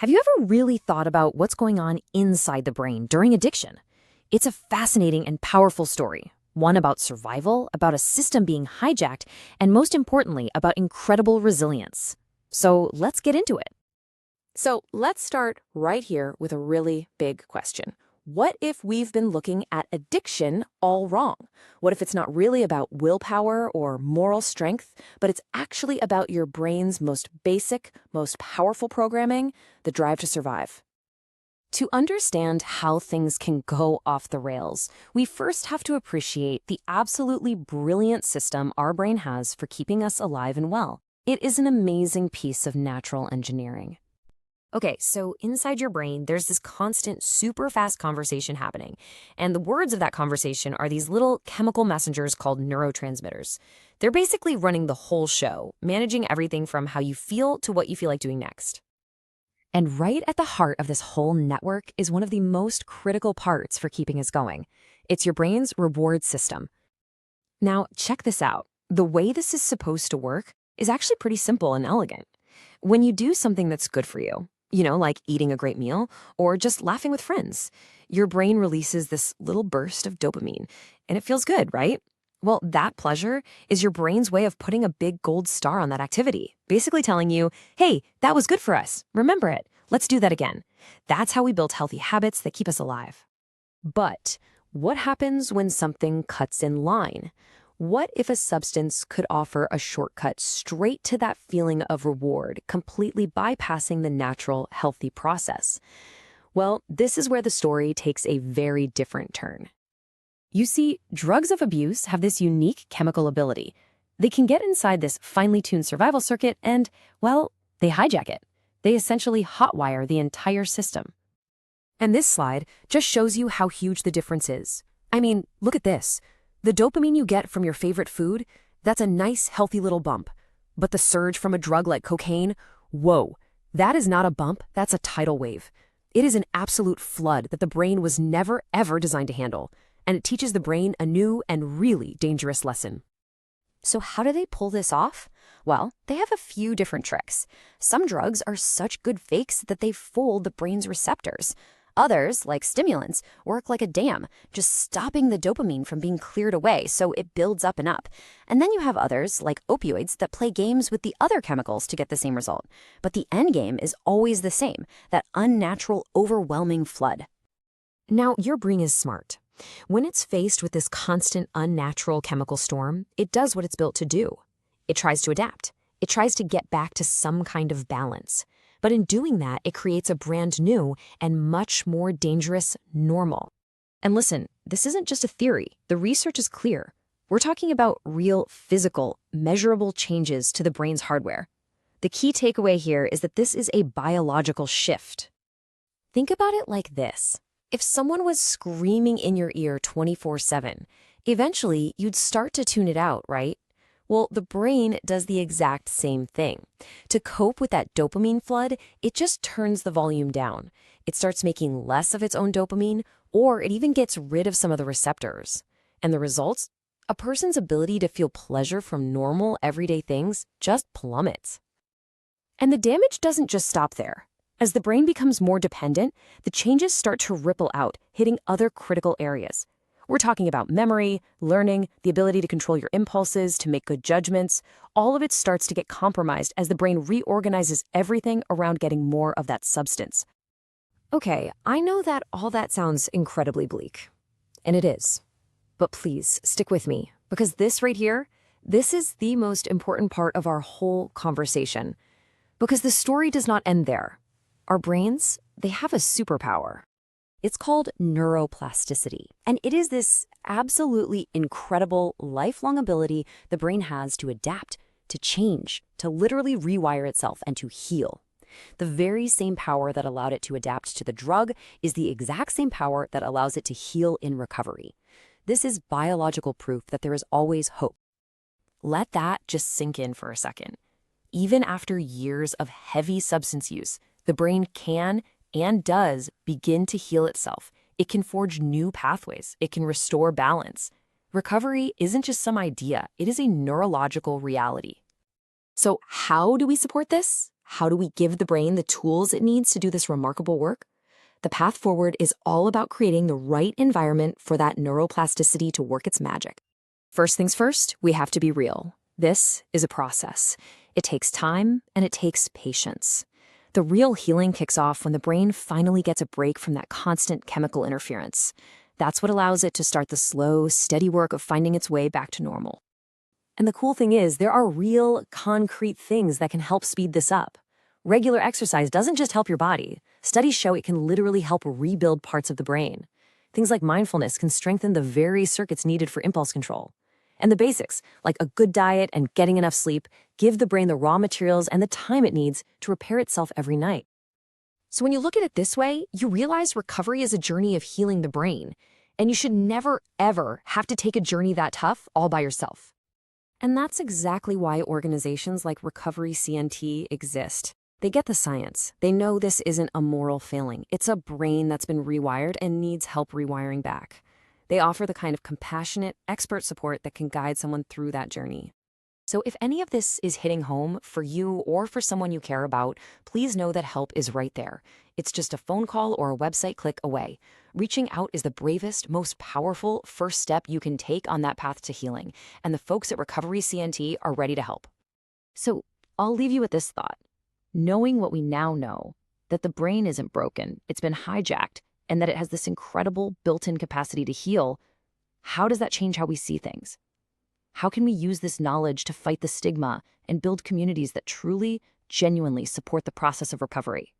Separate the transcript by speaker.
Speaker 1: Have you ever really thought about what's going on inside the brain during addiction? It's a fascinating and powerful story, one about survival, about a system being hijacked, and most importantly, about incredible resilience. So let's get into it. So let's start right here with a really big question. What if we've been looking at addiction all wrong? What if it's not really about willpower or moral strength, but it's actually about your brain's most basic, most powerful programming, the drive to survive? To understand how things can go off the rails, we first have to appreciate the absolutely brilliant system our brain has for keeping us alive and well. It is an amazing piece of natural engineering. Okay, so inside your brain, there's this constant, super fast conversation happening. And the words of that conversation are these little chemical messengers called neurotransmitters. They're basically running the whole show, managing everything from how you feel to what you feel like doing next. And right at the heart of this whole network is one of the most critical parts for keeping us going. It's your brain's reward system. Now, check this out. The way this is supposed to work is actually pretty simple and elegant. When you do something that's good for you, like eating a great meal or just laughing with friends, your brain releases this little burst of dopamine, and it feels good, right? Well, that pleasure is your brain's way of putting a big gold star on that activity, basically telling you, hey, that was good for us. Remember it. Let's do that again. That's how we build healthy habits that keep us alive. But what happens when something cuts in line? What if a substance could offer a shortcut straight to that feeling of reward, completely bypassing the natural, healthy process? Well, this is where the story takes a very different turn. You see, drugs of abuse have this unique chemical ability. They can get inside this finely tuned survival circuit and, well, they hijack it. They essentially hotwire the entire system. And this slide just shows you how huge the difference is. I mean, look at this. The dopamine you get from your favorite food, that's a nice, healthy little bump. But the surge from a drug like cocaine, whoa, that is not a bump, that's a tidal wave. It is an absolute flood that the brain was never, ever designed to handle. And it teaches the brain a new and really dangerous lesson. So how do they pull this off? Well, they have a few different tricks. Some drugs are such good fakes that they fold the brain's receptors. Others, like stimulants, work like a dam, just stopping the dopamine from being cleared away so it builds up and up. And then you have others, like opioids, that play games with the other chemicals to get the same result. But the end game is always the same, that unnatural, overwhelming flood. Now, your brain is smart. When it's faced with this constant, unnatural chemical storm, it does what it's built to do. It tries to adapt. It tries to get back to some kind of balance. But in doing that, it creates a brand new and much more dangerous normal. And listen, this isn't just a theory. The research is clear. We're talking about real, physical, measurable changes to the brain's hardware. The key takeaway here is that this is a biological shift. Think about it like this. If someone was screaming in your ear 24/7, eventually you'd start to tune it out, right? Well, the brain does the exact same thing. To cope with that dopamine flood, it just turns the volume down. It starts making less of its own dopamine, or it even gets rid of some of the receptors. And the results? A person's ability to feel pleasure from normal, everyday things just plummets. And the damage doesn't just stop there. As the brain becomes more dependent, the changes start to ripple out, hitting other critical areas. We're talking about memory, learning, the ability to control your impulses, to make good judgments. All of it starts to get compromised as the brain reorganizes everything around getting more of that substance. Okay, I know that all that sounds incredibly bleak. And it is. But please, stick with me, because this right here, this is the most important part of our whole conversation. Because the story does not end there. Our brains, they have a superpower. It's called neuroplasticity, and it is this absolutely incredible lifelong ability the brain has to adapt, to change, to literally rewire itself and to heal. The very same power that allowed it to adapt to the drug is the exact same power that allows it to heal in recovery. This is biological proof that there is always hope. Let that just sink in for a second. Even after years of heavy substance use, the brain can and does begin to heal itself. It can forge new pathways. It can restore balance. Recovery isn't just some idea. It is a neurological reality. So how do we support this? How do we give the brain the tools it needs to do this remarkable work? The path forward is all about creating the right environment for that neuroplasticity to work its magic. First things first, we have to be real. This is a process. It takes time and it takes patience. The real healing kicks off when the brain finally gets a break from that constant chemical interference. That's what allows it to start the slow, steady work of finding its way back to normal. And the cool thing is, there are real, concrete things that can help speed this up. Regular exercise doesn't just help your body. Studies show it can literally help rebuild parts of the brain. Things like mindfulness can strengthen the very circuits needed for impulse control. And the basics, like a good diet and getting enough sleep, give the brain the raw materials and the time it needs to repair itself every night. So when you look at it this way, you realize recovery is a journey of healing the brain, and you should never, ever have to take a journey that tough all by yourself. And that's exactly why organizations like RecoveryCNT exist. They get the science. They know this isn't a moral failing. It's a brain that's been rewired and needs help rewiring back. They offer the kind of compassionate, expert support that can guide someone through that journey. So if any of this is hitting home for you or for someone you care about, please know that help is right there. It's just a phone call or a website click away. Reaching out is the bravest, most powerful first step you can take on that path to healing, and the folks at RecoveryCNT are ready to help. So I'll leave you with this thought. Knowing what we now know, that the brain isn't broken, it's been hijacked, and that it has this incredible built-in capacity to heal, how does that change how we see things? How can we use this knowledge to fight the stigma and build communities that truly, genuinely support the process of recovery?